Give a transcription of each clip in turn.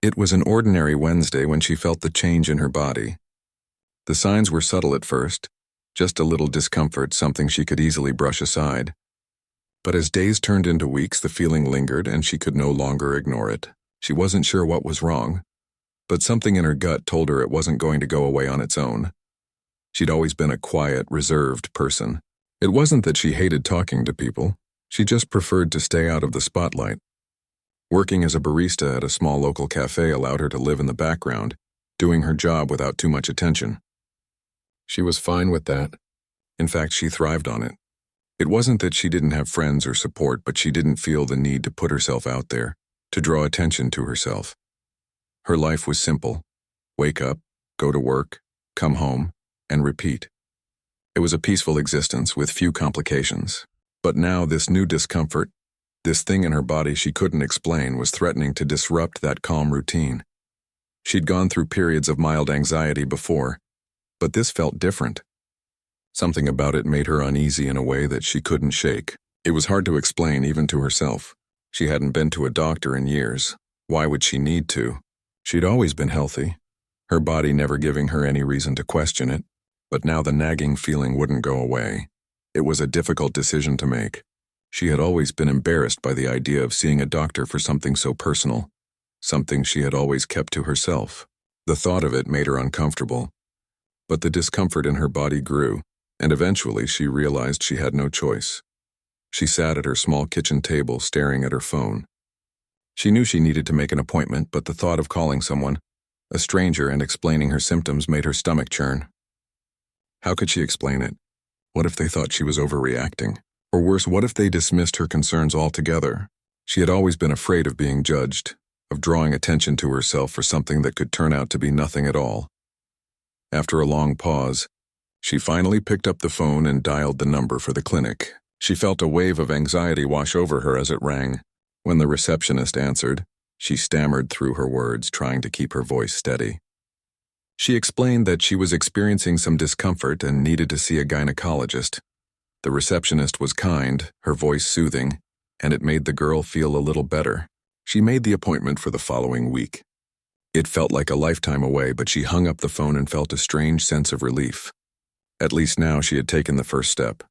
It was an ordinary Wednesday when she felt the change in her body. The signs were subtle at first, just a little discomfort, something she could easily brush aside. But as days turned into weeks, the feeling lingered and she could no longer ignore it. She wasn't sure what was wrong, but something in her gut told her it wasn't going to go away on its own. She'd always been a quiet, reserved person. It wasn't that she hated talking to people, she just preferred to stay out of the spotlight. Working as a barista at a small local cafe allowed her to live in the background, doing her job without too much attention. She was fine with that. In fact, she thrived on it. It wasn't that she didn't have friends or support, but she didn't feel the need to put herself out there, to draw attention to herself. Her life was simple. Wake up, go to work, come home, and repeat. It was a peaceful existence with few complications. But now this new discomfort, this thing in her body she couldn't explain, was threatening to disrupt that calm routine. She'd gone through periods of mild anxiety before, but this felt different. Something about it made her uneasy in a way that she couldn't shake. It was hard to explain even to herself. She hadn't been to a doctor in years. Why would she need to? She'd always been healthy, her body never giving her any reason to question it, but now the nagging feeling wouldn't go away. It was a difficult decision to make. She had always been embarrassed by the idea of seeing a doctor for something so personal, something she had always kept to herself. The thought of it made her uncomfortable. But the discomfort in her body grew, and eventually she realized she had no choice. She sat at her small kitchen table staring at her phone. She knew she needed to make an appointment, but the thought of calling someone, a stranger, and explaining her symptoms made her stomach churn. How could she explain it? What if they thought she was overreacting? Or worse, what if they dismissed her concerns altogether? She had always been afraid of being judged, of drawing attention to herself for something that could turn out to be nothing at all. After a long pause, she finally picked up the phone and dialed the number for the clinic. She felt a wave of anxiety wash over her as it rang. When the receptionist answered, she stammered through her words, trying to keep her voice steady. She explained that she was experiencing some discomfort and needed to see a gynecologist. The receptionist was kind, her voice soothing, and it made the girl feel a little better. She made the appointment for the following week. It felt like a lifetime away, but she hung up the phone and felt a strange sense of relief. At least now she had taken the first step.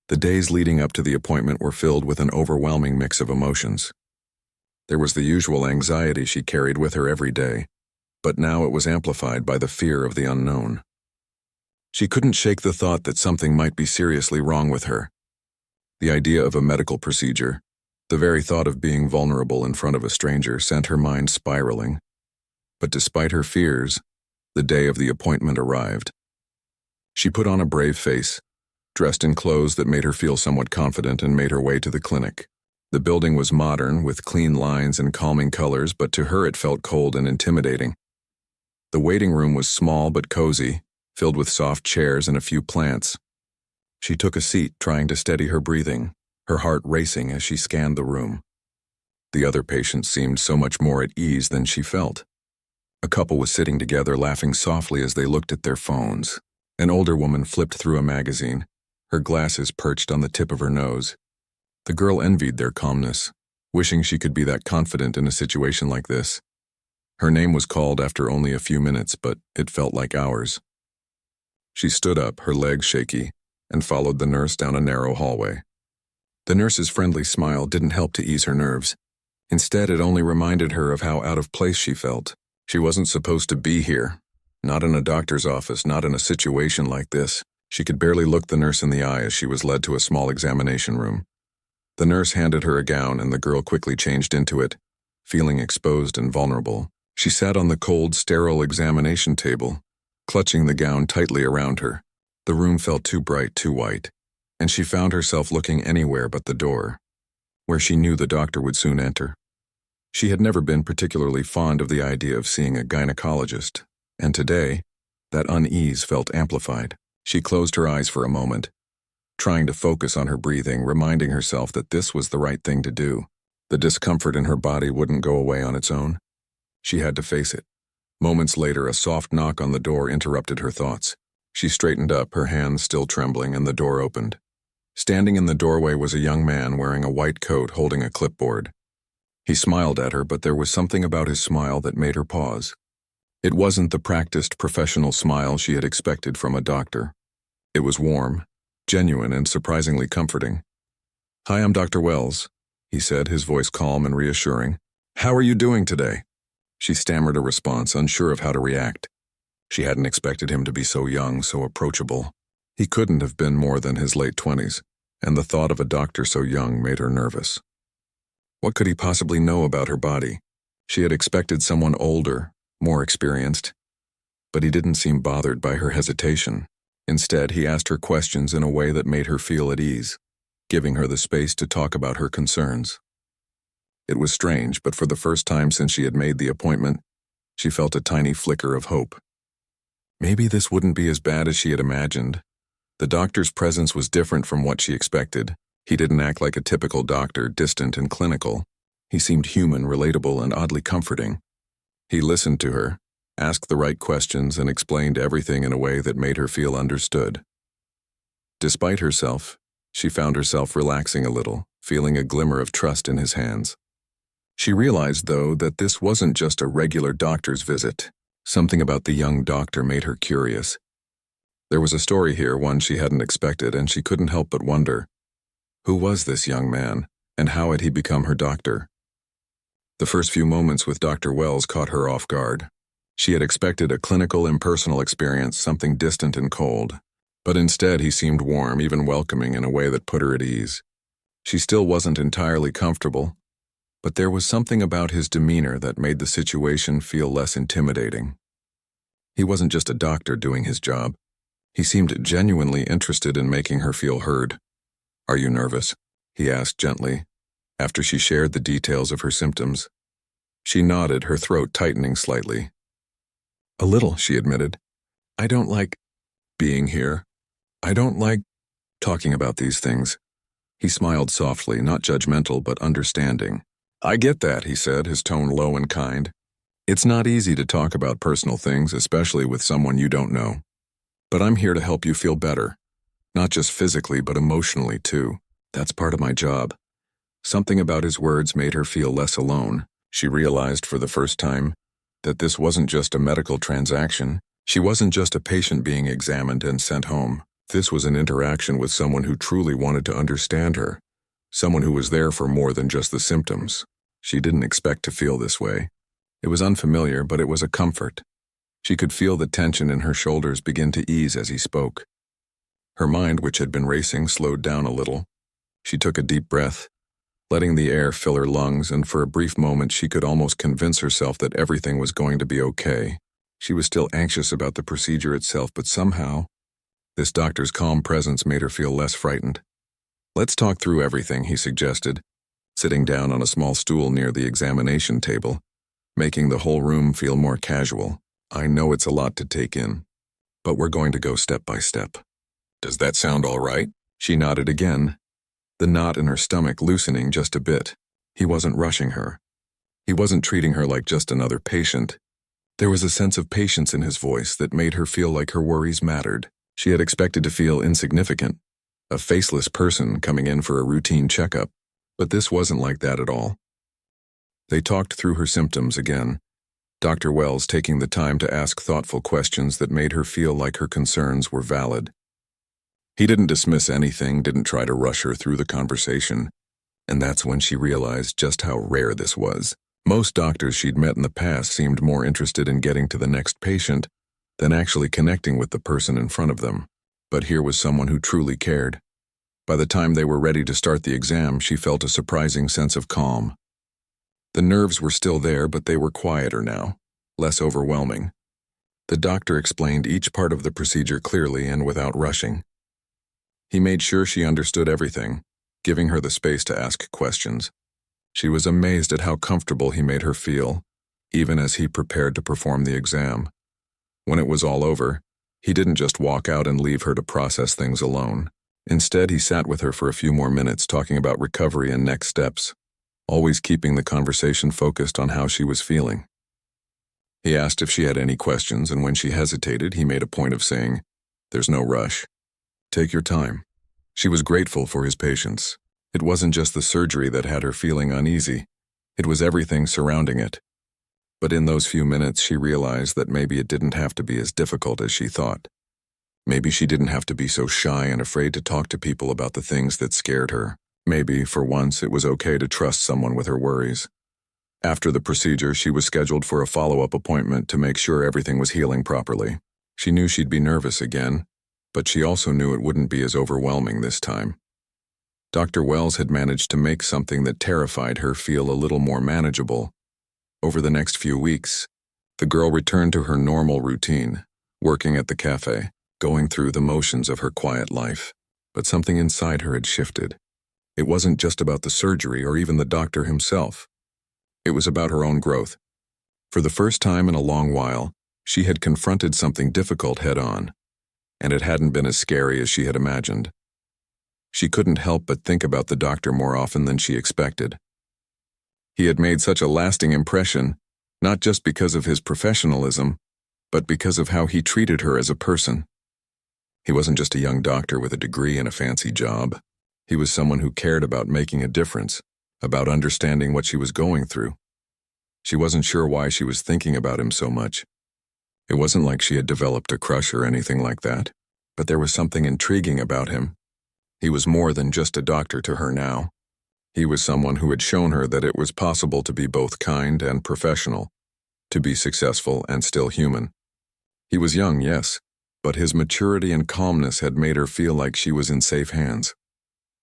The days leading up to the appointment were filled with an overwhelming mix of emotions. There was the usual anxiety she carried with her every day, but now it was amplified by the fear of the unknown. She couldn't shake the thought that something might be seriously wrong with her. The idea of a medical procedure, the very thought of being vulnerable in front of a stranger, sent her mind spiraling. But despite her fears, the day of the appointment arrived. She put on a brave face, dressed in clothes that made her feel somewhat confident, and made her way to the clinic. The building was modern, with clean lines and calming colors, but to her it felt cold and intimidating. The waiting room was small but cozy, filled with soft chairs and a few plants. She took a seat, trying to steady her breathing, her heart racing as she scanned the room. The other patients seemed so much more at ease than she felt. A couple was sitting together, laughing softly as they looked at their phones. An older woman flipped through a magazine, her glasses perched on the tip of her nose. The girl envied their calmness, wishing she could be that confident in a situation like this. Her name was called after only a few minutes, but it felt like hours. She stood up, her legs shaky, and followed the nurse down a narrow hallway. The nurse's friendly smile didn't help to ease her nerves. Instead, it only reminded her of how out of place she felt. She wasn't supposed to be here. Not in a doctor's office, not in a situation like this. She could barely look the nurse in the eye as she was led to a small examination room. The nurse handed her a gown, and the girl quickly changed into it, feeling exposed and vulnerable. She sat on the cold, sterile examination table, clutching the gown tightly around her. The room felt too bright, too white, and she found herself looking anywhere but the door, where she knew the doctor would soon enter. She had never been particularly fond of the idea of seeing a gynecologist, and today, that unease felt amplified. She closed her eyes for a moment, trying to focus on her breathing, reminding herself that this was the right thing to do. The discomfort in her body wouldn't go away on its own. She had to face it. Moments later, a soft knock on the door interrupted her thoughts. She straightened up, her hands still trembling, and the door opened. Standing in the doorway was a young man wearing a white coat, holding a clipboard. He smiled at her, but there was something about his smile that made her pause. It wasn't the practiced professional smile she had expected from a doctor. It was warm, genuine, and surprisingly comforting. "Hi, I'm Dr. Wells," he said, his voice calm and reassuring. "How are you doing today?" She stammered a response, unsure of how to react. She hadn't expected him to be so young, so approachable. He couldn't have been more than his late 20s, and the thought of a doctor so young made her nervous. What could he possibly know about her body? She had expected someone older, more experienced. But he didn't seem bothered by her hesitation. Instead, he asked her questions in a way that made her feel at ease, giving her the space to talk about her concerns. It was strange, but for the first time since she had made the appointment, she felt a tiny flicker of hope. Maybe this wouldn't be as bad as she had imagined. The doctor's presence was different from what she expected. He didn't act like a typical doctor, distant and clinical. He seemed human, relatable, and oddly comforting. He listened to her, asked the right questions, and explained everything in a way that made her feel understood. Despite herself, she found herself relaxing a little, feeling a glimmer of trust in his hands. She realized, though, that this wasn't just a regular doctor's visit. Something about the young doctor made her curious. There was a story here, one she hadn't expected, and she couldn't help but wonder, who was this young man, and how had he become her doctor? The first few moments with Dr. Wells caught her off guard. She had expected a clinical, impersonal experience, something distant and cold. But instead he seemed warm, even welcoming, in a way that put her at ease. She still wasn't entirely comfortable, but there was something about his demeanor that made the situation feel less intimidating. He wasn't just a doctor doing his job. He seemed genuinely interested in making her feel heard. "Are you nervous?" he asked gently, after she shared the details of her symptoms. She nodded, her throat tightening slightly. "A little," she admitted. "I don't like being here. I don't like talking about these things." He smiled softly, not judgmental but understanding. "I get that," he said, his tone low and kind. "It's not easy to talk about personal things, especially with someone you don't know. But I'm here to help you feel better. Not just physically, but emotionally, too. That's part of my job." Something about his words made her feel less alone. She realized for the first time that this wasn't just a medical transaction. She wasn't just a patient being examined and sent home. This was an interaction with someone who truly wanted to understand her. Someone who was there for more than just the symptoms. She didn't expect to feel this way. It was unfamiliar, but it was a comfort. She could feel the tension in her shoulders begin to ease as he spoke. Her mind, which had been racing, slowed down a little. She took a deep breath, letting the air fill her lungs, and for a brief moment she could almost convince herself that everything was going to be okay. She was still anxious about the procedure itself, but somehow, this doctor's calm presence made her feel less frightened. "Let's talk through everything," he suggested, sitting down on a small stool near the examination table, making the whole room feel more casual. "I know it's a lot to take in, but we're going to go step by step. Does that sound all right?" She nodded again, the knot in her stomach loosening just a bit. He wasn't rushing her. He wasn't treating her like just another patient. There was a sense of patience in his voice that made her feel like her worries mattered. She had expected to feel insignificant, a faceless person coming in for a routine checkup, but this wasn't like that at all. They talked through her symptoms again, Dr. Wells taking the time to ask thoughtful questions that made her feel like her concerns were valid. He didn't dismiss anything, didn't try to rush her through the conversation, and that's when she realized just how rare this was. Most doctors she'd met in the past seemed more interested in getting to the next patient than actually connecting with the person in front of them. But here was someone who truly cared. By the time they were ready to start the exam, she felt a surprising sense of calm. The nerves were still there, but they were quieter now, less overwhelming. The doctor explained each part of the procedure clearly and without rushing. He made sure she understood everything, giving her the space to ask questions. She was amazed at how comfortable he made her feel, even as he prepared to perform the exam. When it was all over, he didn't just walk out and leave her to process things alone. Instead, he sat with her for a few more minutes talking about recovery and next steps, always keeping the conversation focused on how she was feeling. He asked if she had any questions, and when she hesitated, he made a point of saying, "There's no rush. Take your time." She was grateful for his patience. It wasn't just the surgery that had her feeling uneasy. It was everything surrounding it. But in those few minutes, she realized that maybe it didn't have to be as difficult as she thought. Maybe she didn't have to be so shy and afraid to talk to people about the things that scared her. Maybe, for once, it was okay to trust someone with her worries. After the procedure, she was scheduled for a follow-up appointment to make sure everything was healing properly. She knew she'd be nervous again, but she also knew it wouldn't be as overwhelming this time. Dr. Wells had managed to make something that terrified her feel a little more manageable. Over the next few weeks, the girl returned to her normal routine, working at the cafe, going through the motions of her quiet life. But something inside her had shifted. It wasn't just about the surgery or even the doctor himself. It was about her own growth. For the first time in a long while, she had confronted something difficult head-on, and it hadn't been as scary as she had imagined. She couldn't help but think about the doctor more often than she expected. He had made such a lasting impression, not just because of his professionalism, but because of how he treated her as a person. He wasn't just a young doctor with a degree and a fancy job. He was someone who cared about making a difference, about understanding what she was going through. She wasn't sure why she was thinking about him so much. It wasn't like she had developed a crush or anything like that, but there was something intriguing about him. He was more than just a doctor to her now. He was someone who had shown her that it was possible to be both kind and professional, to be successful and still human. He was young, yes, but his maturity and calmness had made her feel like she was in safe hands.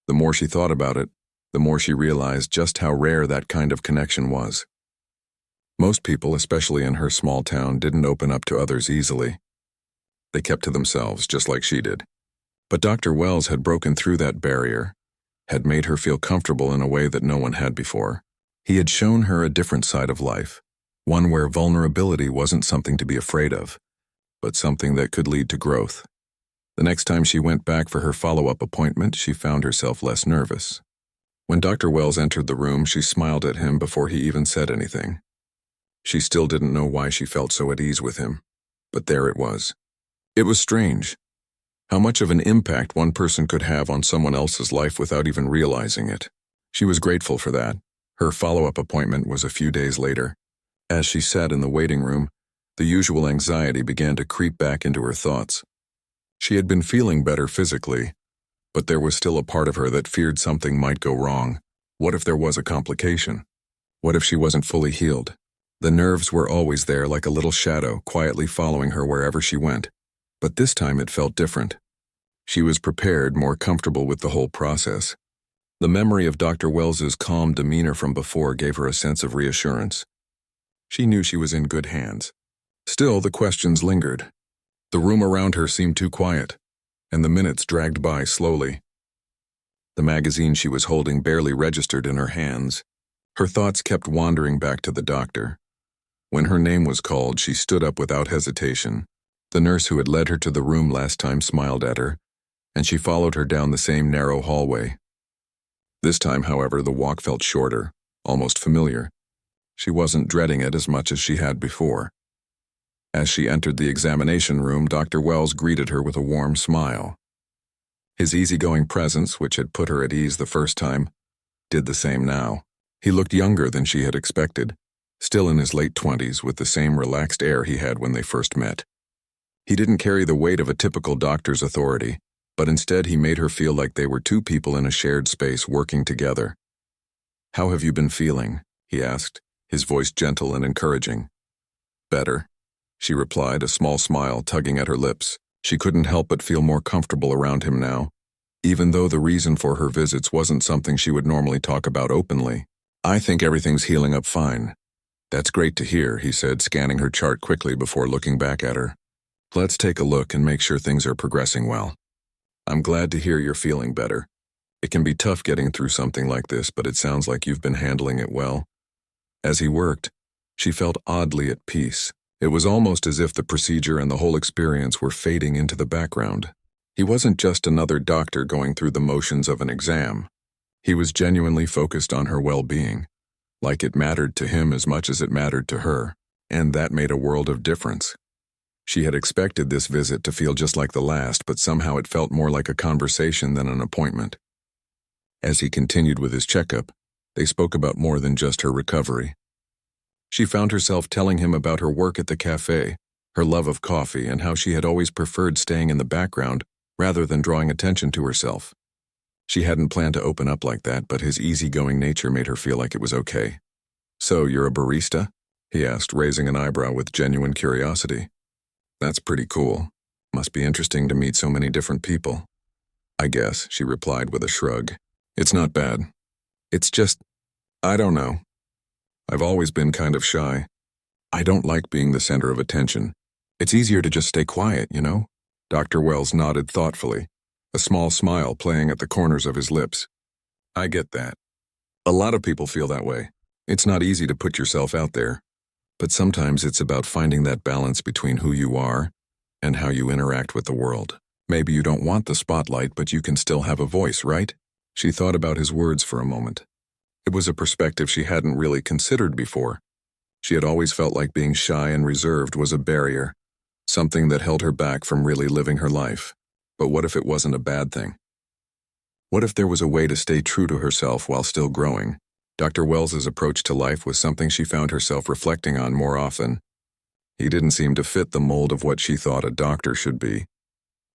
The more she thought about it, the more she realized just how rare that kind of connection was. Most people, especially in her small town, didn't open up to others easily. They kept to themselves, just like she did. But Dr. Wells had broken through that barrier, had made her feel comfortable in a way that no one had before. He had shown her a different side of life, one where vulnerability wasn't something to be afraid of, but something that could lead to growth. The next time she went back for her follow-up appointment, she found herself less nervous. When Dr. Wells entered the room, she smiled at him before he even said anything. She still didn't know why she felt so at ease with him, but there it was. It was strange, how much of an impact one person could have on someone else's life without even realizing it. She was grateful for that. Her follow-up appointment was a few days later. As she sat in the waiting room, the usual anxiety began to creep back into her thoughts. She had been feeling better physically, but there was still a part of her that feared something might go wrong. What if there was a complication? What if she wasn't fully healed? The nerves were always there like a little shadow, quietly following her wherever she went. But this time it felt different. She was prepared, more comfortable with the whole process. The memory of Dr. Wells's calm demeanor from before gave her a sense of reassurance. She knew she was in good hands. Still, the questions lingered. The room around her seemed too quiet, and the minutes dragged by slowly. The magazine she was holding barely registered in her hands. Her thoughts kept wandering back to the doctor. When her name was called, she stood up without hesitation. The nurse who had led her to the room last time smiled at her, and she followed her down the same narrow hallway. This time, however, the walk felt shorter, almost familiar. She wasn't dreading it as much as she had before. As she entered the examination room, Dr. Wells greeted her with a warm smile. His easygoing presence, which had put her at ease the first time, did the same now. He looked younger than she had expected, still in his late 20s with the same relaxed air he had when they first met. He didn't carry the weight of a typical doctor's authority, but instead he made her feel like they were two people in a shared space working together. "How have you been feeling?" he asked, his voice gentle and encouraging. "Better," she replied, a small smile tugging at her lips. She couldn't help but feel more comfortable around him now, even though the reason for her visits wasn't something she would normally talk about openly. "I think everything's healing up fine." "That's great to hear," he said, scanning her chart quickly before looking back at her. "Let's take a look and make sure things are progressing well. I'm glad to hear you're feeling better. It can be tough getting through something like this, but it sounds like you've been handling it well." As he worked, she felt oddly at peace. It was almost as if the procedure and the whole experience were fading into the background. He wasn't just another doctor going through the motions of an exam. He was genuinely focused on her well-being, like it mattered to him as much as it mattered to her, and that made a world of difference. She had expected this visit to feel just like the last, but somehow it felt more like a conversation than an appointment. As he continued with his checkup, They spoke about more than just her recovery. She found herself telling him about her work at the cafe, her love of coffee, and how she had always preferred staying in the background rather than drawing attention to herself. She hadn't planned to open up like that, but his easygoing nature made her feel like it was okay. "So, you're a barista?" he asked, raising an eyebrow with genuine curiosity. "That's pretty cool. Must be interesting to meet so many different people." "I guess," she replied with a shrug. "It's not bad. It's just, I don't know. I've always been kind of shy. I don't like being the center of attention. It's easier to just stay quiet, you know?" Dr. Wells nodded thoughtfully, a small smile playing at the corners of his lips. "I get that. A lot of people feel that way. It's not easy to put yourself out there, but sometimes it's about finding that balance between who you are and how you interact with the world. Maybe you don't want the spotlight, but you can still have a voice, right?" She thought about his words for a moment. It was a perspective she hadn't really considered before. She had always felt like being shy and reserved was a barrier, something that held her back from really living her life. But what if it wasn't a bad thing? What if there was a way to stay true to herself while still growing? Dr. Wells's approach to life was something she found herself reflecting on more often. He didn't seem to fit the mold of what she thought a doctor should be.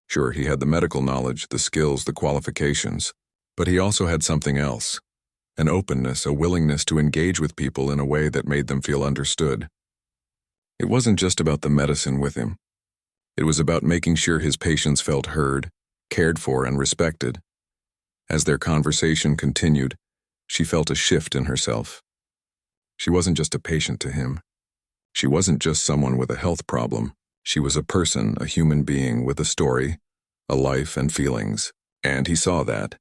Sure, he had the medical knowledge, the skills, the qualifications, but he also had something else. An openness, a willingness to engage with people in a way that made them feel understood. It wasn't just about the medicine with him. It was about making sure his patients felt heard, cared for, and respected. As their conversation continued, she felt a shift in herself. She wasn't just a patient to him. She wasn't just someone with a health problem. She was a person, a human being with a story, a life, and feelings. And he saw that.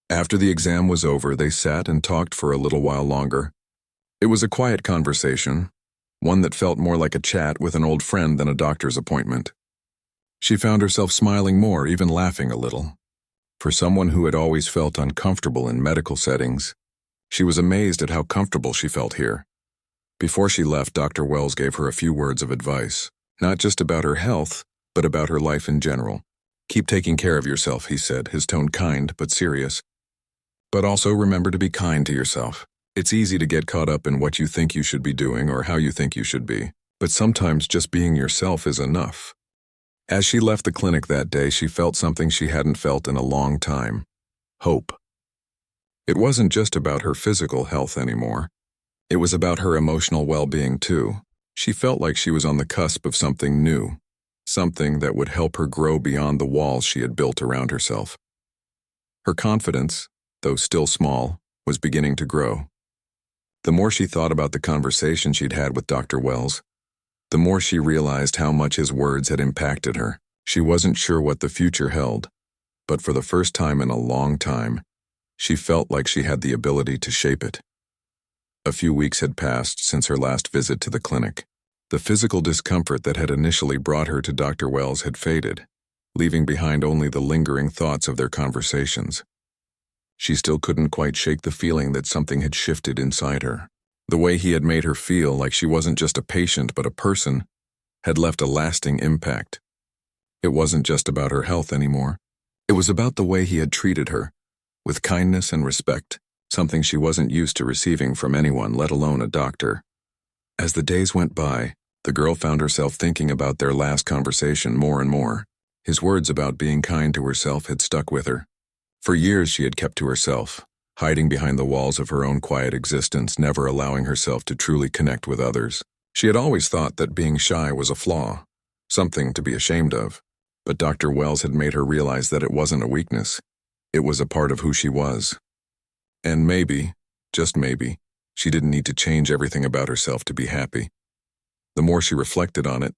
After the exam was over, they sat and talked for a little while longer. It was a quiet conversation, one that felt more like a chat with an old friend than a doctor's appointment. She found herself smiling more, even laughing a little. For someone who had always felt uncomfortable in medical settings, she was amazed at how comfortable she felt here. Before she left, Dr. Wells gave her a few words of advice, not just about her health, but about her life in general. "Keep taking care of yourself," he said, his tone kind but serious. "But also remember to be kind to yourself. It's easy to get caught up in what you think you should be doing or how you think you should be, but sometimes just being yourself is enough." As she left the clinic that day, she felt something she hadn't felt in a long time: hope. It wasn't just about her physical health anymore. It was about her emotional well-being too. She felt like she was on the cusp of something new, something that would help her grow beyond the walls she had built around herself. Her confidence, though still small, was beginning to grow. The more she thought about the conversation she'd had with Dr. Wells, the more she realized how much his words had impacted her. She wasn't sure what the future held, but for the first time in a long time, she felt like she had the ability to shape it. A few weeks had passed since her last visit to the clinic. The physical discomfort that had initially brought her to Dr. Wells had faded, leaving behind only the lingering thoughts of their conversations. She still couldn't quite shake the feeling that something had shifted inside her. The way he had made her feel like she wasn't just a patient but a person had left a lasting impact. It wasn't just about her health anymore. It was about the way he had treated her, with kindness and respect, something she wasn't used to receiving from anyone, let alone a doctor. As the days went by, the girl found herself thinking about their last conversation more and more. His words about being kind to herself had stuck with her. For years she had kept to herself, hiding behind the walls of her own quiet existence, never allowing herself to truly connect with others. She had always thought that being shy was a flaw, something to be ashamed of. But Dr. Wells had made her realize that it wasn't a weakness. It was a part of who she was. And maybe, just maybe, she didn't need to change everything about herself to be happy. The more she reflected on it,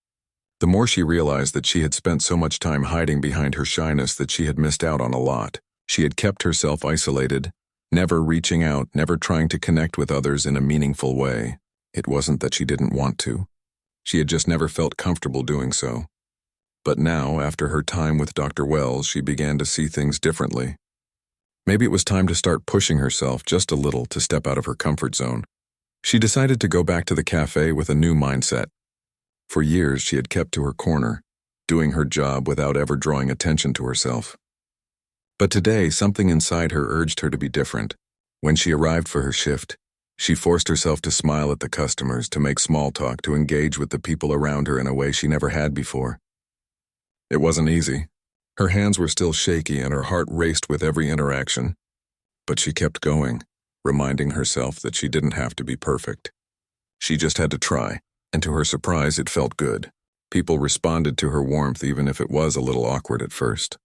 the more she realized that she had spent so much time hiding behind her shyness that she had missed out on a lot. She had kept herself isolated, never reaching out, never trying to connect with others in a meaningful way. It wasn't that she didn't want to. She had just never felt comfortable doing so. But now, after her time with Dr. Wells, she began to see things differently. Maybe it was time to start pushing herself just a little to step out of her comfort zone. She decided to go back to the cafe with a new mindset. For years, she had kept to her corner, doing her job without ever drawing attention to herself. But today, something inside her urged her to be different. When she arrived for her shift, she forced herself to smile at the customers, to make small talk, to engage with the people around her in a way she never had before. It wasn't easy. Her hands were still shaky and her heart raced with every interaction. But she kept going, reminding herself that she didn't have to be perfect. She just had to try, and to her surprise, it felt good. People responded to her warmth even if it was a little awkward at first.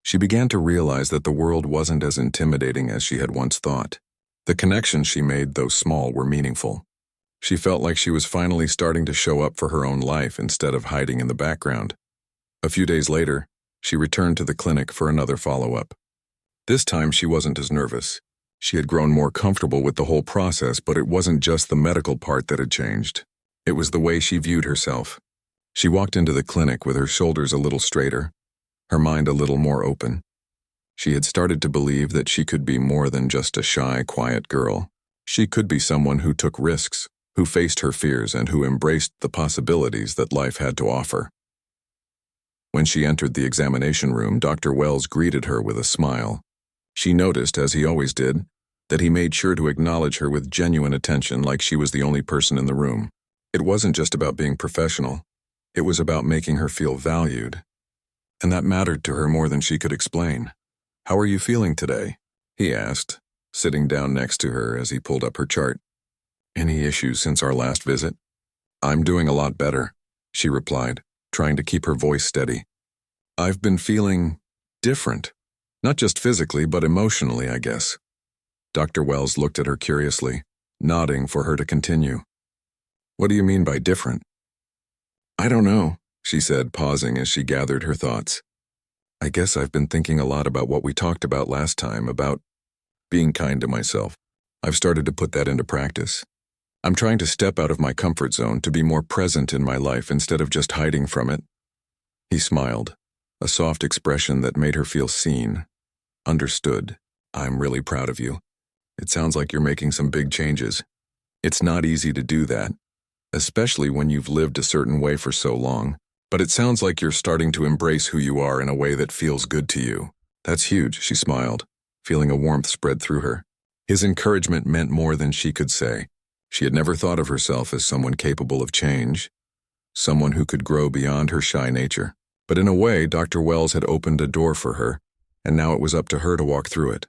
She began to realize that the world wasn't as intimidating as she had once thought. The connections she made, though small, were meaningful. She felt like she was finally starting to show up for her own life instead of hiding in the background. A few days later, she returned to the clinic for another follow-up. This time she wasn't as nervous. She had grown more comfortable with the whole process, but it wasn't just the medical part that had changed. It was the way she viewed herself. She walked into the clinic with her shoulders a little straighter, her mind a little more open. She had started to believe that she could be more than just a shy, quiet girl. She could be someone who took risks, who faced her fears, and who embraced the possibilities that life had to offer. When she entered the examination room, Dr. Wells greeted her with a smile. She noticed, as he always did, that he made sure to acknowledge her with genuine attention, like she was the only person in the room. It wasn't just about being professional. It was about making her feel valued. And that mattered to her more than she could explain. "How are you feeling today?" he asked, sitting down next to her as he pulled up her chart. "Any issues since our last visit?" "I'm doing a lot better," she replied, trying to keep her voice steady. "I've been feeling different. Not just physically, but emotionally, I guess." Dr. Wells looked at her curiously, nodding for her to continue. "What do you mean by different?" "I don't know," she said, pausing as she gathered her thoughts. "I guess I've been thinking a lot about what we talked about last time, about being kind to myself. I've started to put that into practice. I'm trying to step out of my comfort zone, to be more present in my life instead of just hiding from it." He smiled, a soft expression that made her feel seen, understood. "I'm really proud of you. It sounds like you're making some big changes. It's not easy to do that, especially when you've lived a certain way for so long. But it sounds like you're starting to embrace who you are in a way that feels good to you. That's huge," she smiled, feeling a warmth spread through her. His encouragement meant more than she could say. She had never thought of herself as someone capable of change, someone who could grow beyond her shy nature. But in a way, Dr. Wells had opened a door for her, and now it was up to her to walk through it.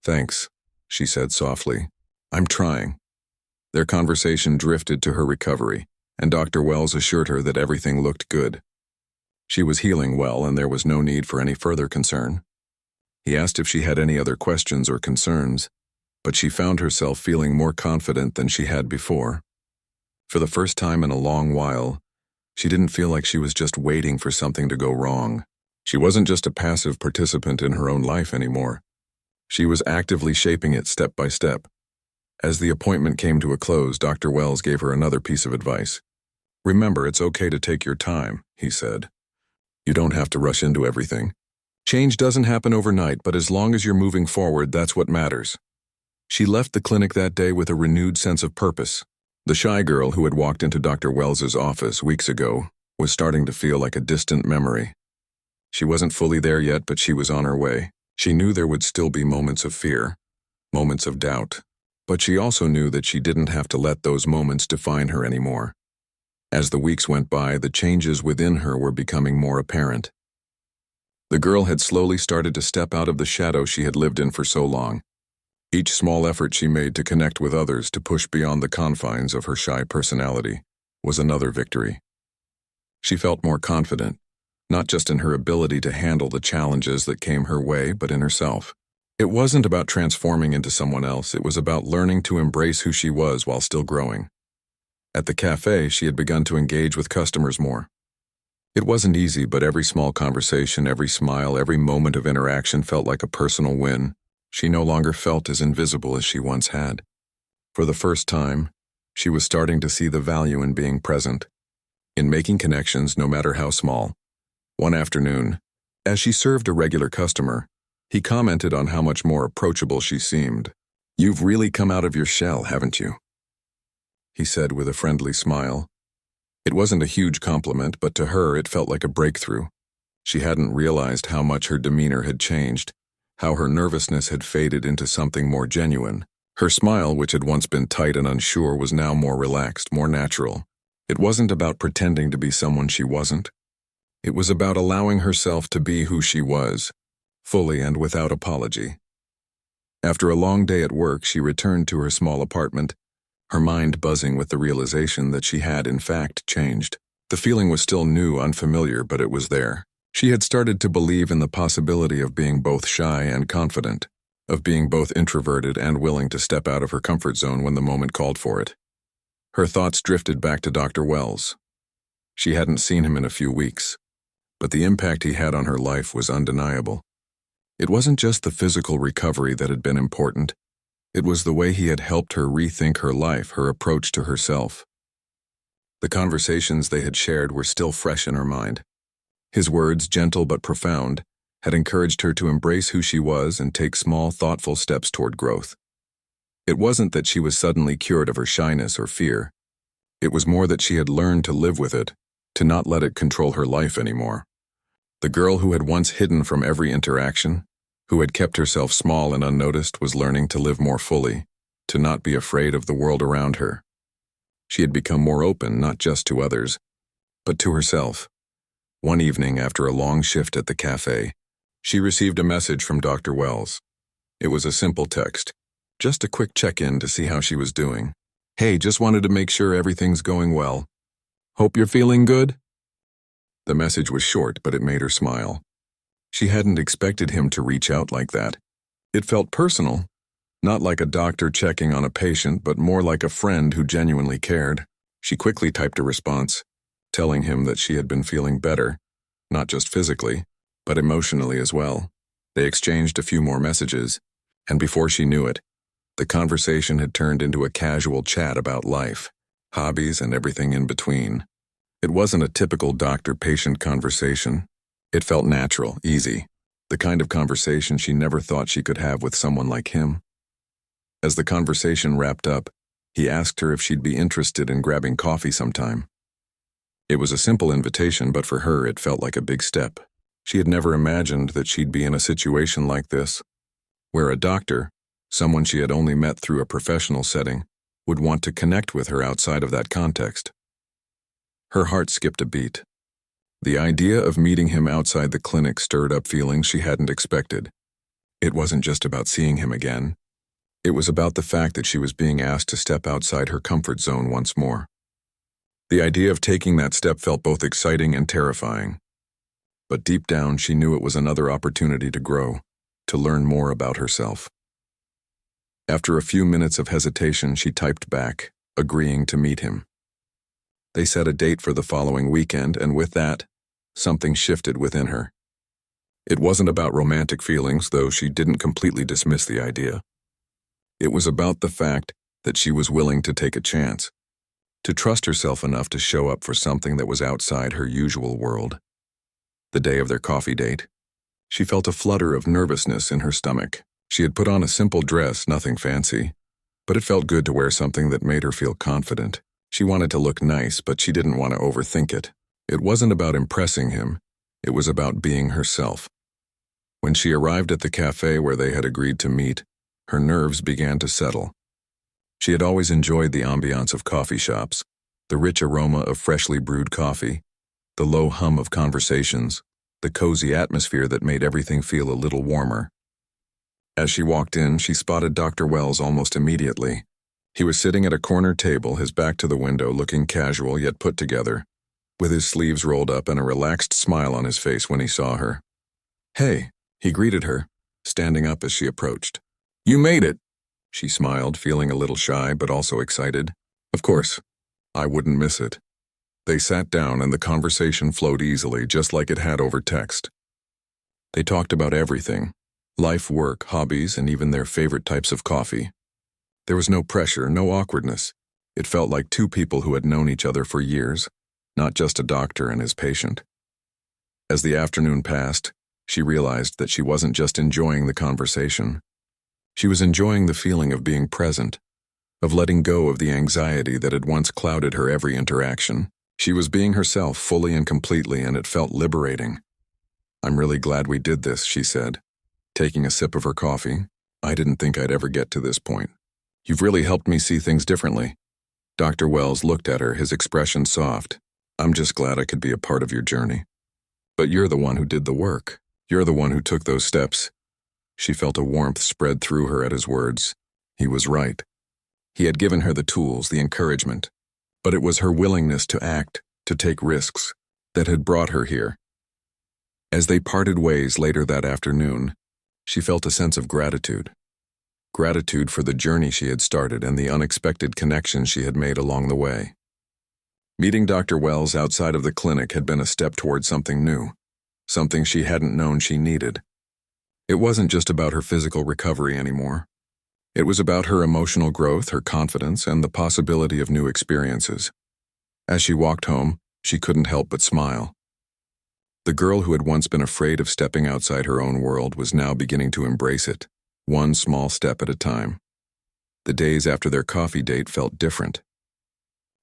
"Thanks," she said softly. "I'm trying." Their conversation drifted to her recovery, and Dr. Wells assured her that everything looked good. She was healing well, and there was no need for any further concern. He asked if she had any other questions or concerns, but she found herself feeling more confident than she had before. For the first time in a long while, she didn't feel like she was just waiting for something to go wrong. She wasn't just a passive participant in her own life anymore. She was actively shaping it step by step. As the appointment came to a close, Dr. Wells gave her another piece of advice. "Remember, it's okay to take your time," he said. "You don't have to rush into everything. Change doesn't happen overnight, but as long as you're moving forward, that's what matters." She left the clinic that day with a renewed sense of purpose. The shy girl who had walked into Dr. Wells's office weeks ago was starting to feel like a distant memory. She wasn't fully there yet, but she was on her way. She knew there would still be moments of fear, moments of doubt, but she also knew that she didn't have to let those moments define her anymore. As the weeks went by, the changes within her were becoming more apparent. The girl had slowly started to step out of the shadow she had lived in for so long. Each small effort she made to connect with others, to push beyond the confines of her shy personality, was another victory. She felt more confident, not just in her ability to handle the challenges that came her way, but in herself. It wasn't about transforming into someone else, it was about learning to embrace who she was while still growing. At the cafe, she had begun to engage with customers more. It wasn't easy, but every small conversation, every smile, every moment of interaction felt like a personal win. She no longer felt as invisible as she once had. For the first time, she was starting to see the value in being present, in making connections no matter how small. One afternoon, as she served a regular customer, he commented on how much more approachable she seemed. "You've really come out of your shell, haven't you?" he said with a friendly smile. It wasn't a huge compliment, but to her it felt like a breakthrough. She hadn't realized how much her demeanor had changed, how her nervousness had faded into something more genuine. Her smile, which had once been tight and unsure, was now more relaxed, more natural. It wasn't about pretending to be someone she wasn't. It was about allowing herself to be who she was, fully and without apology. After a long day at work, she returned to her small apartment, her mind buzzing with the realization that she had, in fact, changed. The feeling was still new, unfamiliar, but it was there. She had started to believe in the possibility of being both shy and confident, of being both introverted and willing to step out of her comfort zone when the moment called for it. Her thoughts drifted back to Dr. Wells. She hadn't seen him in a few weeks, but the impact he had on her life was undeniable. It wasn't just the physical recovery that had been important. It was the way he had helped her rethink her life, her approach to herself. The conversations they had shared were still fresh in her mind. His words, gentle but profound, had encouraged her to embrace who she was and take small, thoughtful steps toward growth. It wasn't that she was suddenly cured of her shyness or fear. It was more that she had learned to live with it, to not let it control her life anymore. The girl who had once hidden from every interaction, who had kept herself small and unnoticed, was learning to live more fully, to not be afraid of the world around her. She had become more open, not just to others, but to herself. One evening, after a long shift at the cafe, she received a message from Dr. Wells. It was a simple text, just a quick check-in to see how she was doing. "Hey, just wanted to make sure everything's going well. Hope you're feeling good?" The message was short, but it made her smile. She hadn't expected him to reach out like that. It felt personal, not like a doctor checking on a patient, but more like a friend who genuinely cared. She quickly typed a response, telling him that she had been feeling better, not just physically, but emotionally as well. They exchanged a few more messages, and before she knew it, the conversation had turned into a casual chat about life, hobbies, and everything in between. It wasn't a typical doctor-patient conversation. It felt natural, easy, the kind of conversation she never thought she could have with someone like him. As the conversation wrapped up, he asked her if she'd be interested in grabbing coffee sometime. It was a simple invitation, but for her it felt like a big step. She had never imagined that she'd be in a situation like this, where a doctor, someone she had only met through a professional setting, would want to connect with her outside of that context. Her heart skipped a beat. The idea of meeting him outside the clinic stirred up feelings she hadn't expected. It wasn't just about seeing him again. It was about the fact that she was being asked to step outside her comfort zone once more. The idea of taking that step felt both exciting and terrifying. But deep down, she knew it was another opportunity to grow, to learn more about herself. After a few minutes of hesitation, she typed back, agreeing to meet him. They set a date for the following weekend, and with that, something shifted within her. It wasn't about romantic feelings, though she didn't completely dismiss the idea. It was about the fact that she was willing to take a chance, to trust herself enough to show up for something that was outside her usual world. The day of their coffee date, she felt a flutter of nervousness in her stomach. She had put on a simple dress, nothing fancy, but it felt good to wear something that made her feel confident. She wanted to look nice, but she didn't want to overthink it. It wasn't about impressing him. It was about being herself. When she arrived at the cafe where they had agreed to meet, her nerves began to settle. She had always enjoyed the ambiance of coffee shops, the rich aroma of freshly brewed coffee, the low hum of conversations, the cozy atmosphere that made everything feel a little warmer. As she walked in, she spotted Dr. Wells almost immediately. He was sitting at a corner table, his back to the window, looking casual yet put together, with his sleeves rolled up and a relaxed smile on his face when he saw her. "Hey," he greeted her, standing up as she approached. "You made it," she smiled, feeling a little shy but also excited. "Of course. I wouldn't miss it." They sat down and the conversation flowed easily, just like it had over text. They talked about everything: life, work, hobbies, and even their favorite types of coffee. There was no pressure, no awkwardness. It felt like two people who had known each other for years, not just a doctor and his patient. As the afternoon passed, she realized that she wasn't just enjoying the conversation. She was enjoying the feeling of being present, of letting go of the anxiety that had once clouded her every interaction. She was being herself fully and completely, and it felt liberating. "I'm really glad we did this," she said. taking a sip of her coffee. "I didn't think I'd ever get to this point. You've really helped me see things differently." Dr. Wells looked at her, his expression soft. "I'm just glad I could be a part of your journey. But you're the one who did the work. You're the one who took those steps." She felt a warmth spread through her at his words. He was right. He had given her the tools, the encouragement. But it was her willingness to act, to take risks, that had brought her here. As they parted ways later that afternoon, she felt a sense of gratitude. Gratitude for the journey she had started and the unexpected connections she had made along the way. Meeting Dr. Wells outside of the clinic had been a step toward something new, something she hadn't known she needed. It wasn't just about her physical recovery anymore. It was about her emotional growth, her confidence, and the possibility of new experiences. As she walked home, she couldn't help but smile. The girl who had once been afraid of stepping outside her own world was now beginning to embrace it, one small step at a time. The days after their coffee date felt different.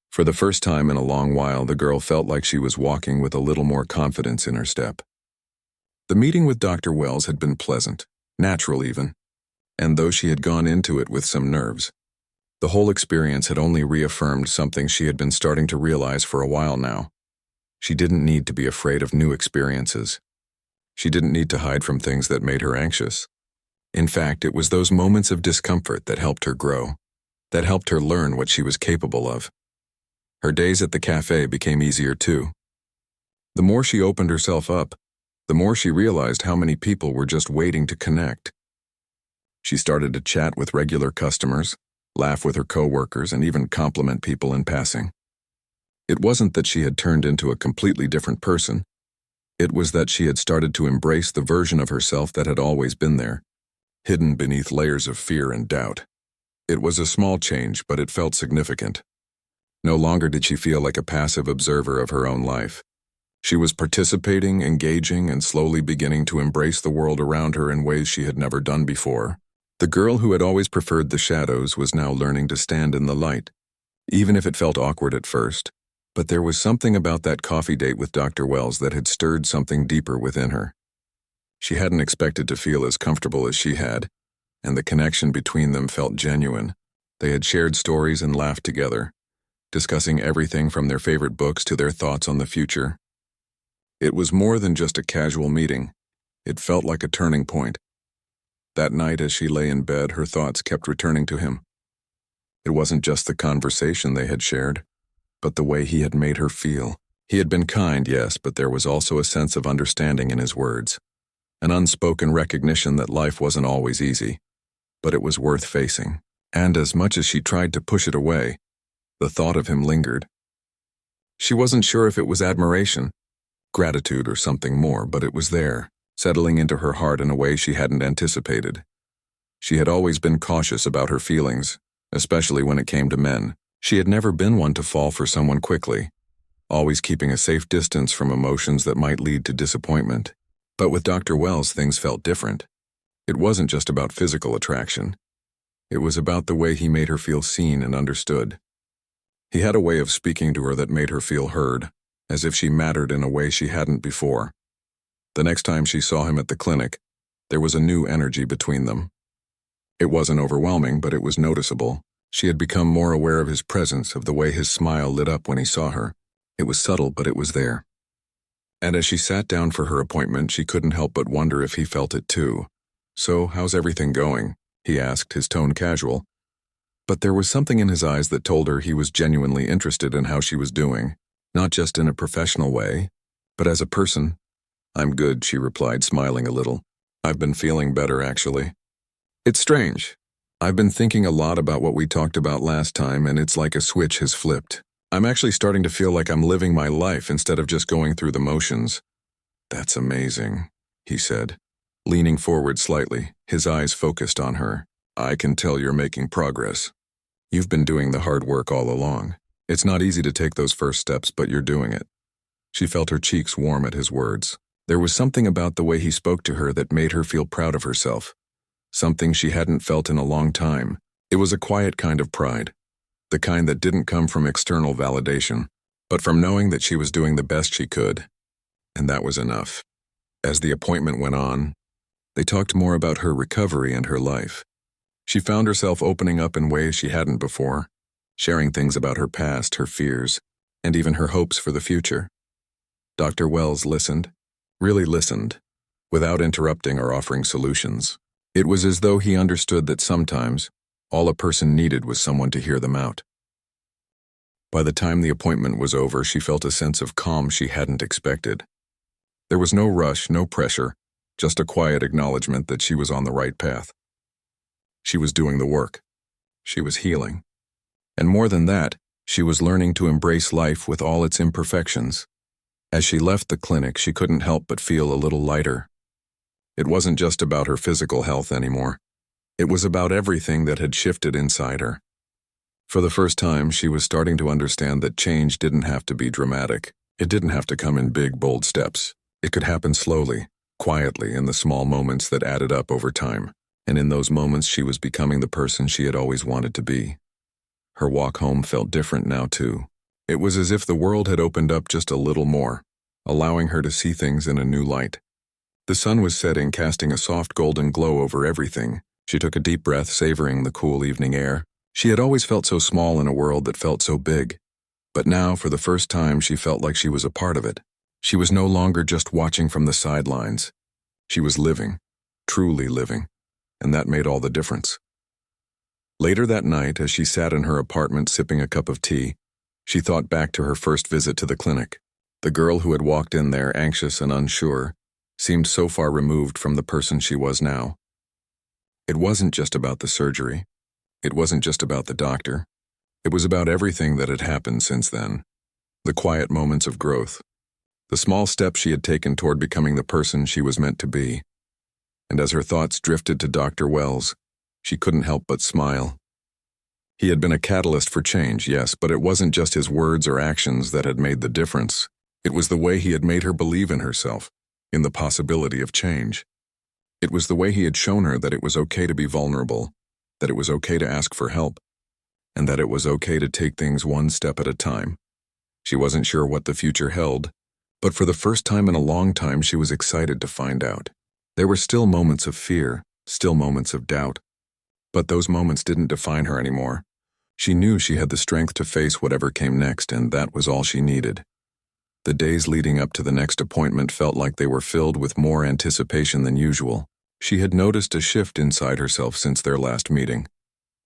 For the first time in a long while, the girl felt like she was walking with a little more confidence in her step. The meeting with Dr. Wells had been pleasant, natural even, and though she had gone into it with some nerves, the whole experience had only reaffirmed something she had been starting to realize for a while now. She didn't need to be afraid of new experiences. She didn't need to hide from things that made her anxious. In fact, it was those moments of discomfort that helped her grow, that helped her learn what she was capable of. Her days at the cafe became easier too. The more she opened herself up, the more she realized how many people were just waiting to connect. She started to chat with regular customers, laugh with her coworkers, and even compliment people in passing. It wasn't that she had turned into a completely different person. It was that she had started to embrace the version of herself that had always been there, hidden beneath layers of fear and doubt. It was a small change, but it felt significant. No longer did she feel like a passive observer of her own life. She was participating, engaging, and slowly beginning to embrace the world around her in ways she had never done before. The girl who had always preferred the shadows was now learning to stand in the light, even if it felt awkward at first. But there was something about that coffee date with Dr. Wells that had stirred something deeper within her. She hadn't expected to feel as comfortable as she had, and the connection between them felt genuine. They had shared stories and laughed together, discussing everything from their favorite books to their thoughts on the future. It was more than just a casual meeting. It felt like a turning point. That night, as she lay in bed, her thoughts kept returning to him. It wasn't just the conversation they had shared, but the way he had made her feel. He had been kind, yes, but there was also a sense of understanding in his words, an unspoken recognition that life wasn't always easy, but it was worth facing. And as much as she tried to push it away, the thought of him lingered. She wasn't sure if it was admiration, gratitude, or something more, but it was there, settling into her heart in a way she hadn't anticipated. She had always been cautious about her feelings, especially when it came to men. She had never been one to fall for someone quickly, always keeping a safe distance from emotions that might lead to disappointment. But with Dr. Wells, things felt different. It wasn't just about physical attraction. It was about the way he made her feel seen and understood. He had a way of speaking to her that made her feel heard, as if she mattered in a way she hadn't before. The next time she saw him at the clinic, there was a new energy between them. It wasn't overwhelming, but it was noticeable. She had become more aware of his presence, of the way his smile lit up when he saw her. It was subtle, but it was there. And as she sat down for her appointment, she couldn't help but wonder if he felt it too. "So, how's everything going?" he asked, his tone casual. But there was something in his eyes that told her he was genuinely interested in how she was doing, not just in a professional way, but as a person. "I'm good," she replied, smiling a little. "I've been feeling better, actually. It's strange. I've been thinking a lot about what we talked about last time, and it's like a switch has flipped. I'm actually starting to feel like I'm living my life instead of just going through the motions." "That's amazing," he said, leaning forward slightly, his eyes focused on her. "I can tell you're making progress. You've been doing the hard work all along. It's not easy to take those first steps, but you're doing it." She felt her cheeks warm at his words. There was something about the way he spoke to her that made her feel proud of herself, something she hadn't felt in a long time. It was a quiet kind of pride, the kind that didn't come from external validation, but from knowing that she was doing the best she could, and that was enough. As the appointment went on, They talked more about her recovery and her life. She found herself opening up in ways she hadn't before, sharing things about her past, her fears, and even her hopes for the future. Dr. Wells listened, really listened, without interrupting or offering solutions. It was as though he understood that sometimes all a person needed was someone to hear them out. By the time the appointment was over, she felt a sense of calm she hadn't expected. There was no rush, no pressure, just a quiet acknowledgement that she was on the right path. She was doing the work. She was healing. And more than that, she was learning to embrace life with all its imperfections. As she left the clinic, she couldn't help but feel a little lighter. It wasn't just about her physical health anymore. It was about everything that had shifted inside her. For the first time, she was starting to understand that change didn't have to be dramatic. It didn't have to come in big, bold steps. It could happen slowly, quietly, in the small moments that added up over time. And in those moments, she was becoming the person she had always wanted to be. Her walk home felt different now, too. It was as if the world had opened up just a little more, allowing her to see things in a new light. The sun was setting, casting a soft golden glow over everything. She took a deep breath, savoring the cool evening air. She had always felt so small in a world that felt so big. But now, for the first time, she felt like she was a part of it. She was no longer just watching from the sidelines. She was living, truly living, and that made all the difference. Later that night, as she sat in her apartment sipping a cup of tea, she thought back to her first visit to the clinic. The girl who had walked in there, anxious and unsure, seemed so far removed from the person she was now. It wasn't just about the surgery. It wasn't just about the doctor. It was about everything that had happened since then. The quiet moments of growth. The small steps she had taken toward becoming the person she was meant to be. And as her thoughts drifted to Dr. Wells, she couldn't help but smile. He had been a catalyst for change, yes, but it wasn't just his words or actions that had made the difference. It was the way he had made her believe in herself, in the possibility of change. It was the way he had shown her that it was okay to be vulnerable, that it was okay to ask for help, and that it was okay to take things one step at a time. She wasn't sure what the future held, but for the first time in a long time she was excited to find out. There were still moments of fear, still moments of doubt, but those moments didn't define her anymore. She knew she had the strength to face whatever came next, and that was all she needed. The days leading up to the next appointment felt like they were filled with more anticipation than usual. She had noticed a shift inside herself since their last meeting.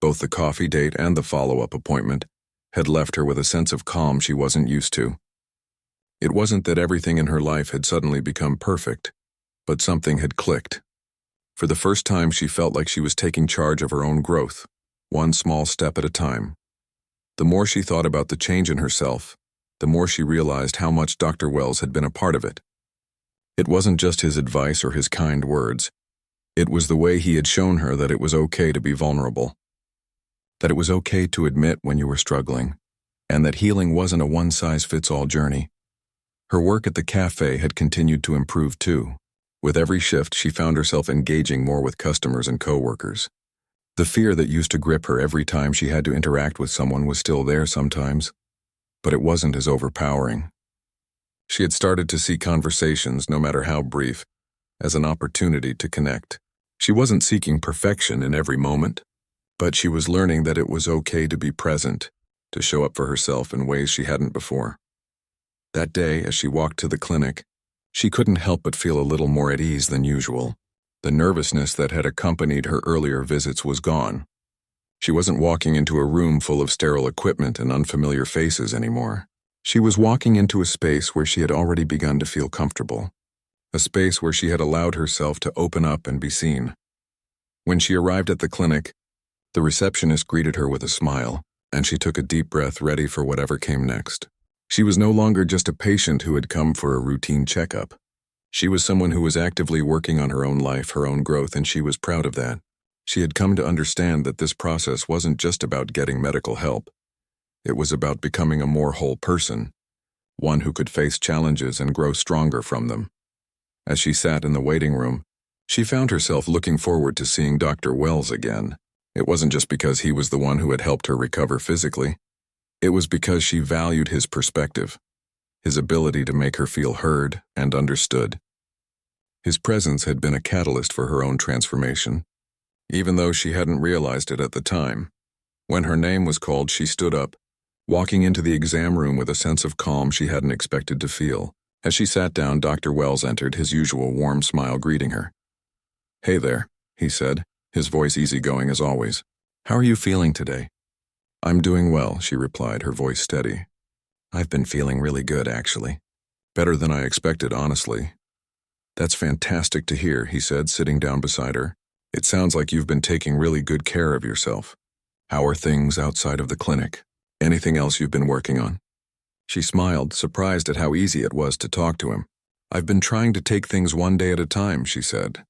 Both the coffee date and the follow-up appointment had left her with a sense of calm she wasn't used to. It wasn't that everything in her life had suddenly become perfect, but something had clicked. For the first time, she felt like she was taking charge of her own growth, one small step at a time. The more she thought about the change in herself, the more she realized how much Dr. Wells had been a part of it. It wasn't just his advice or his kind words. It was the way he had shown her that it was okay to be vulnerable, that it was okay to admit when you were struggling, and that healing wasn't a one-size-fits-all journey. Her work at the cafe had continued to improve too. With every shift, she found herself engaging more with customers and coworkers. The fear that used to grip her every time she had to interact with someone was still there sometimes, but it wasn't as overpowering. She had started to see conversations, no matter how brief, as an opportunity to connect. She wasn't seeking perfection in every moment, but she was learning that it was okay to be present, to show up for herself in ways she hadn't before. That day, as she walked to the clinic, she couldn't help but feel a little more at ease than usual. The nervousness that had accompanied her earlier visits was gone. She wasn't walking into a room full of sterile equipment and unfamiliar faces anymore. She was walking into a space where she had already begun to feel comfortable, a space where she had allowed herself to open up and be seen. When she arrived at the clinic, the receptionist greeted her with a smile, and she took a deep breath, ready for whatever came next. She was no longer just a patient who had come for a routine checkup. She was someone who was actively working on her own life, her own growth, and she was proud of that. She had come to understand that this process wasn't just about getting medical help. It was about becoming a more whole person, one who could face challenges and grow stronger from them. As she sat in the waiting room, she found herself looking forward to seeing Dr. Wells again. It wasn't just because he was the one who had helped her recover physically. It was because she valued his perspective, his ability to make her feel heard and understood. His presence had been a catalyst for her own transformation, even though she hadn't realized it at the time. When her name was called, she stood up, walking into the exam room with a sense of calm she hadn't expected to feel. As she sat down, Dr. Wells entered, his usual warm smile greeting her. "Hey there," he said, his voice easygoing as always. "How are you feeling today?" "I'm doing well," she replied, her voice steady. "I've been feeling really good, actually. Better than I expected, honestly." "That's fantastic to hear," he said, sitting down beside her. "It sounds like you've been taking really good care of yourself. How are things outside of the clinic? Anything else you've been working on?" She smiled, surprised at how easy it was to talk to him. "I've been trying to take things one day at a time," she said.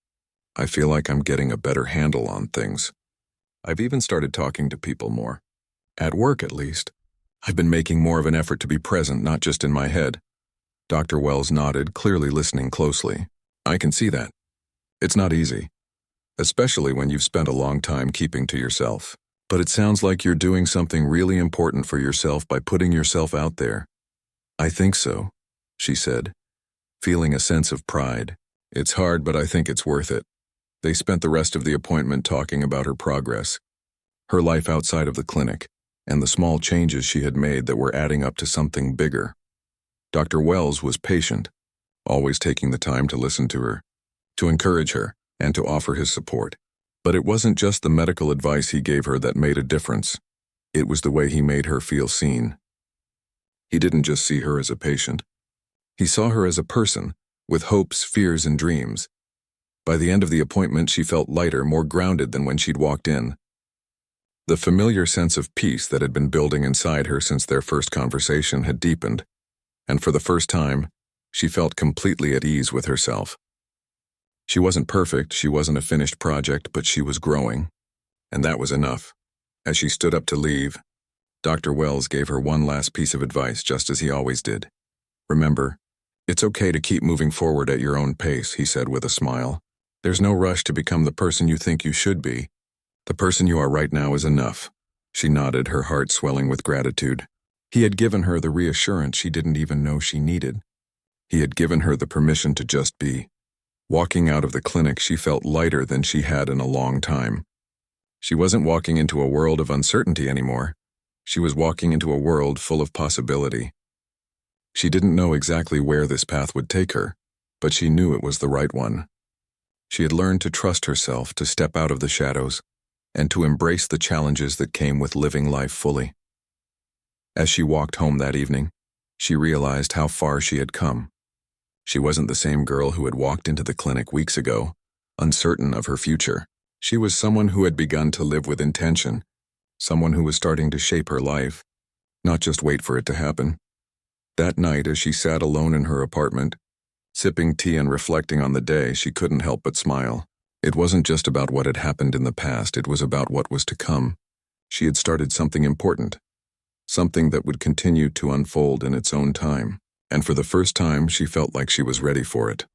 "I feel like I'm getting a better handle on things. I've even started talking to people more. At work, at least. I've been making more of an effort to be present, not just in my head." Dr. Wells nodded, clearly listening closely. "I can see that. It's not easy, especially when you've spent a long time keeping to yourself. But it sounds like you're doing something really important for yourself by putting yourself out there." "I think so," she said, feeling a sense of pride. "It's hard, but I think it's worth it." They spent the rest of the appointment talking about her progress, her life outside of the clinic, and the small changes she had made that were adding up to something bigger. Dr. Wells was patient, always taking the time to listen to her, to encourage her, and to offer his support. But it wasn't just the medical advice he gave her that made a difference. It was the way he made her feel seen. He didn't just see her as a patient. He saw her as a person, with hopes, fears, and dreams. By the end of the appointment, she felt lighter, more grounded than when she'd walked in. The familiar sense of peace that had been building inside her since their first conversation had deepened, and for the first time, she felt completely at ease with herself. She wasn't perfect, she wasn't a finished project, but she was growing, and that was enough. As she stood up to leave, Dr. Wells gave her one last piece of advice, just as he always did. "Remember, it's okay to keep moving forward at your own pace," he said with a smile. "There's no rush to become the person you think you should be. The person you are right now is enough." She nodded, her heart swelling with gratitude. He had given her the reassurance she didn't even know she needed. He had given her the permission to just be. Walking out of the clinic, she felt lighter than she had in a long time. She wasn't walking into a world of uncertainty anymore. She was walking into a world full of possibility. She didn't know exactly where this path would take her, but she knew it was the right one. She had learned to trust herself, to step out of the shadows, and to embrace the challenges that came with living life fully. As she walked home that evening, she realized how far she had come. She wasn't the same girl who had walked into the clinic weeks ago, uncertain of her future. She was someone who had begun to live with intention, someone who was starting to shape her life, not just wait for it to happen. That night, as she sat alone in her apartment, sipping tea and reflecting on the day, she couldn't help but smile. It wasn't just about what had happened in the past, it was about what was to come. She had started something important, something that would continue to unfold in its own time. And for the first time, she felt like she was ready for it.